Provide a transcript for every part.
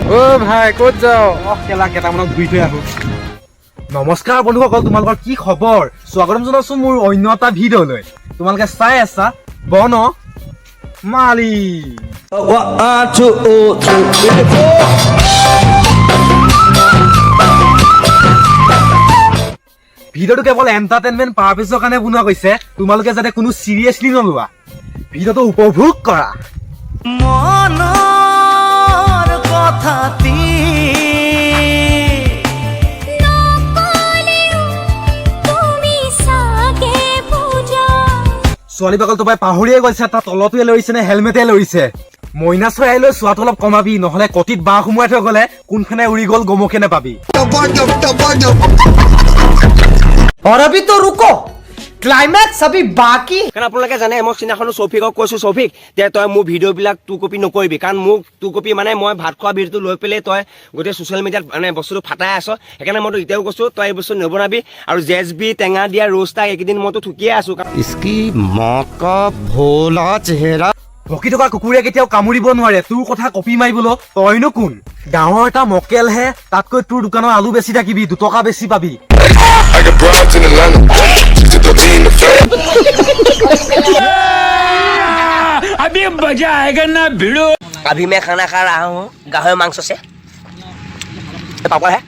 ও ভাই ক'ত যাও কেলা কেইটামানক ঘূৰি থৈ আহো নমস্কাৰ বন্ধুসকল তোমালোকৰ কি খবৰ স্বাগতম জনাইছো মোৰ অন্য এটা ভিডিঅ'লৈ তোমালোকে চাই আছা বন মালি ভিডিঅ'টো কেৱল এণ্টাৰটেইনমেণ্ট পাৰপাছৰ কাৰণে বনোৱা গৈছে তোমালোকে যাতে কোনো চিৰিয়াছলি নলোৱা ভিডিঅ'টো উপভোগ কৰা মনৰ কথাটি ছোৱালী পাগল তো পাহৰিয়ে গৈছে তাৰ তলটোৱে লৈছে নে হেলমেটে লৈছে মইনা চৰাই লৈ চোৱাটো অলপ কমাবি নহলে কটিত বাঁহ সোমোৱাই থৈ গলে কোনখনে উৰি গল গমকে নেপাবি और अभी तो रुको क्लाइमैक्स अभी बाकी কাৰণ আপোনালোকে জানে মই চিনাখনো সৌফিকক কৈছো সৌফিক যে তই মোৰ ভিডিঅ'বিলাক টু কপি নকৰিবি কাৰণ মোক টু কপি মানে মই ভাত খোৱা ভিডিঅ'টো লৈ পেলাই তই গোটেই ছ'চিয়েল মিডিয়াত মানে বস্তুটো ফাটাই আছ সেইকাৰণে মইতো এতিয়াও কৈছো তই এই বস্তু নবনাবি আৰু জেছবি টেঙা দিয়া ৰোষ্টা এইকেইদিন মইতো ঠুকিয়ে আছো इसकी माँ का भोला चेहरा ভকি থকা কুকুৰে কেতিয়াও কামুৰিব নোৱাৰে তোৰ কথা কপি মাৰিবলৈ তইনো কোন গাঁৱৰ এটা মকেলহে তাতকৈ তোৰ দোকানৰ আলু বেছি থাকিবি 2 টকা বেছি পাবি I got broads in Atlanta. Just to throw me in the face. अभी मजा आएगा ना भिड़ो अभी मैं खाना खा रहा हूँ गाहर मांस से पापड़ है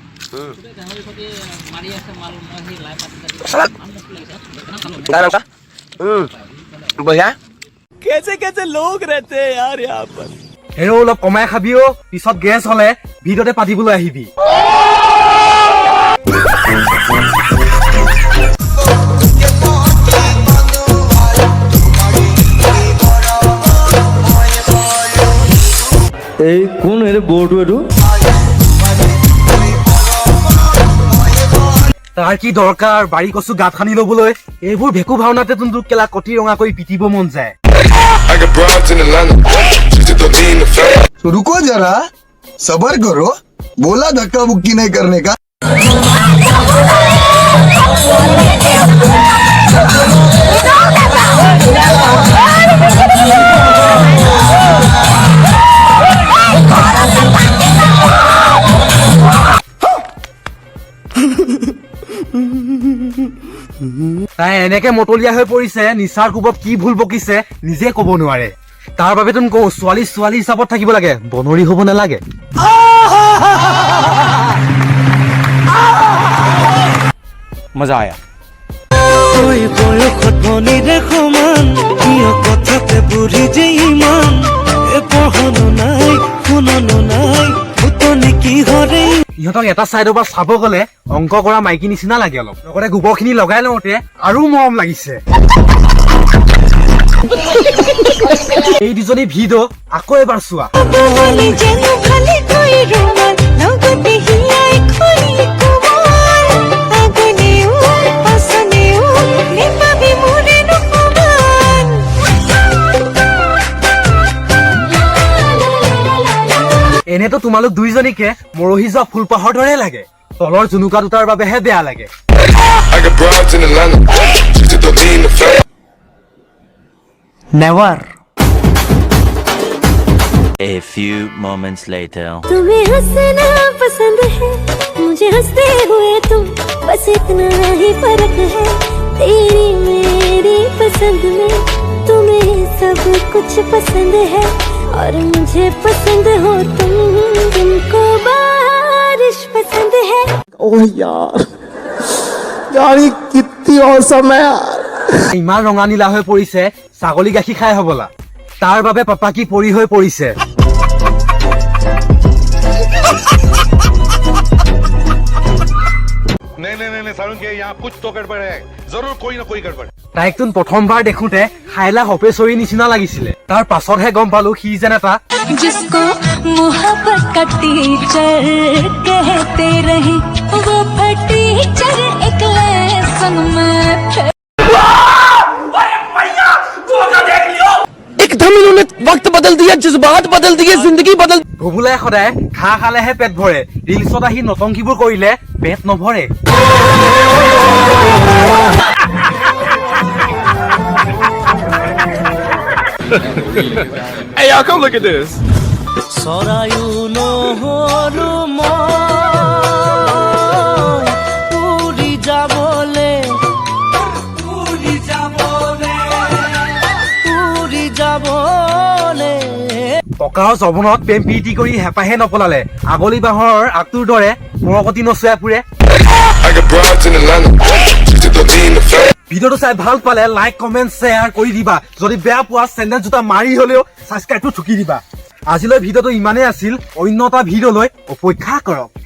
बढ़िया कैसे कैसे लोग रहते हैं यार यहाँ पर হেৰ অলপ কমাই খাবি অ পিছত গেছ হলে ভিডিঅ'তে পাতিবলৈ আহিবি এই কোন এর বোর্ড এটো তাৰ কি দৰকাৰ বাৰী কচু গাঁত খানি লবলৈ এইবোৰ ভেকু ভাওনাতে তোৰ কেলা কটি ৰঙা কৰি পিটিব মন যায় I got broads in Atlanta. Just to throw me in the face. तो रुको जरा सबर करो बोला धक्का मुक्की नहीं करने का তাই এনেকে মতলীয়া হৈ পৰিছে নিচাৰ কোবত কি ভুল বকিছে নিজে ক'ব নোৱাৰে তাৰ বাবে তুমি কওঁ ছোৱালী ছোৱালী হিচাপত থাকিব লাগে বনৰী হ'ব নালাগে মজা আয়া ওই বয়সত ভনীৰে সমান কিয় কথাতে বুঢ়ী যে ইমান এ পঢ়নো নাই শুননো নাই ফুটনি কি হৰে ইহঁতক এটা চাইডৰ পৰা চাব গলে অংক কৰা মাইকী নিচিনা লাগে অলপ লগতে গোবৰখিনি লগাই লওঁতে আৰু মৰম লাগিছে এই দুজনী ভিডিঅ' আকৌ এবাৰ চোৱা বহলি যেনো খালি কৈ ৰুমাল লগতে হিয়াই খৰি কুমাৰ আগনেও পাছনেও নেপাবি মোৰে নকমান এনেতো তোমালোক দুইজনীকে মৰহি যোৱা ফুলপাহৰ দৰে লাগে তলৰ জুনুকা দুটাৰ বাবেহে বেয়া লাগে I got broads in Atlanta. Just to throw me in the face. Never A few moments later तुम्हें हंसना पसंद है मुझे हंसते हुए तुम बस इतना ही फर्क है तेरी मेरी पसंद में तुम्हें सब कुछ पसंद है और मुझे पसंद हो तुमको बारिश पसंद है ओह यार यार कितनी औसम है यार ইমান ৰঙা নীলা হৈ পৰিছে ছাগলী গাখীৰ খাই হবলা তাৰ বাবে পাপাকি পৰি হৈ পৰিছে नहीं सारुण के यहाँ कुछ तो गड़बड़ है जरूर कोई ना कोई गड़बड़ তাইক তোন প্ৰথমবাৰ দেখোঁতে খাইলা হপেশ্বৰী নিচিনা লাগিছিলে তাৰ পাছতহে গম পালো সি যেন এটা जिसको मोहब्बत का टीचर कहते रहे वो टीचर एक लेसन में एकदम इन्होंने वक्त बदल दिया जज्बात बदल दिए जिंदगी बदल ভুবুলাই সদায় ঘাঁহ খালেহে পেট ভৰে ৰিলছত আহি নতংকিবোৰ কৰিলে পেট নভৰে Hey y'all, come look at this. সৰায়ু নহো ককাৰ জৱনত প্ৰেম প্ৰীতি কৰি হেঁপাহে নপলালে আগলি বাঁহৰ আগটোৰ দৰে মৰকতি নচুৱাই ফুৰে ভিডিঅ'টো চাই ভাল পালে লাইক কমেণ্ট শ্বেয়াৰ কৰি দিবা যদি বেয়া পোৱা চেণ্ডেল জোতা মাৰি হলেও ছাবস্ক্ৰাইবটো ঠুকি দিবা আজিলৈ ভিডিঅ'টো ইমানেই আছিল অন্য এটা ভিডিঅ'লৈ অপেক্ষা কৰক